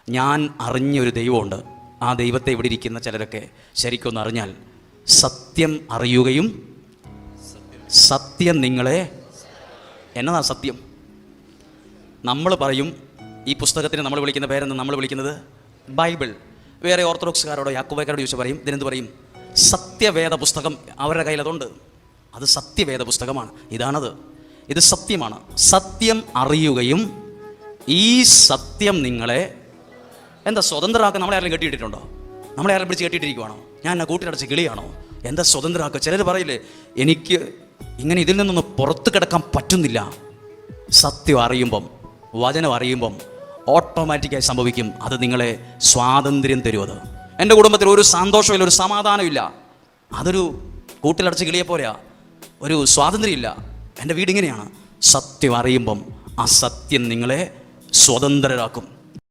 ഞാൻ അറിഞ്ഞൊരു ദൈവമുണ്ട്. ആ ദൈവത്തെ ഇവിടെ ഇരിക്കുന്ന ചിലരൊക്കെ ശരിക്കൊന്ന് അറിഞ്ഞാൽ, സത്യം അറിയുകയും സത്യം നിങ്ങളെ, എന്നതാ സത്യം? നമ്മൾ പറയും, ഈ പുസ്തകത്തിന് നമ്മൾ വിളിക്കുന്ന പേരെന്ന് നമ്മൾ വിളിക്കുന്നത് ബൈബിൾ. വേറെ ഓർത്തഡോക്സുകാരോടോ യാക്കോബക്കാരോട് ചോദിച്ചാൽ പറയും, ഇതിനെന്ത് പറയും? സത്യവേദ പുസ്തകം. അവരുടെ കയ്യിൽ അതുണ്ട്. അത് സത്യവേദ പുസ്തകമാണ്. ഇതാണത്. ഇത് സത്യമാണ്. സത്യം അറിയുകയും ഈ സത്യം നിങ്ങളെ എന്താ സ്വതന്ത്രമാക്കുക. നമ്മളെ ആരെങ്കിലും കെട്ടിയിട്ടിട്ടുണ്ടോ? നമ്മളെ ആരെങ്കിലും പിടിച്ച് കെട്ടിയിട്ടിരിക്കുവാണോ? ഞാൻ എന്നെ കൂട്ടിലടച്ച് കിളിയാണോ? എന്താ സ്വതന്ത്രമാക്കുക? ചിലർ പറയില്ലേ, എനിക്ക് ഇങ്ങനെ ഇതിൽ നിന്നൊന്ന് പുറത്ത് കിടക്കാൻ പറ്റുന്നില്ല. സത്യം അറിയുമ്പം, വചനം അറിയുമ്പം ഓട്ടോമാറ്റിക്കായി സംഭവിക്കും. അത് നിങ്ങളെ സ്വാതന്ത്ര്യം തരും. അത് എൻ്റെ കുടുംബത്തിൽ ഒരു സന്തോഷമില്ല, ഒരു സമാധാനമില്ല. അതൊരു കൂട്ടിലടച്ച് കിളിയെ പോലെയാ. ഒരു സ്വാതന്ത്ര്യമില്ല. എൻ്റെ വീടിങ്ങനെയാണ്. സത്യം അറിയുമ്പം ആ സത്യം നിങ്ങളെ സ്വതന്ത്രരാക്കും.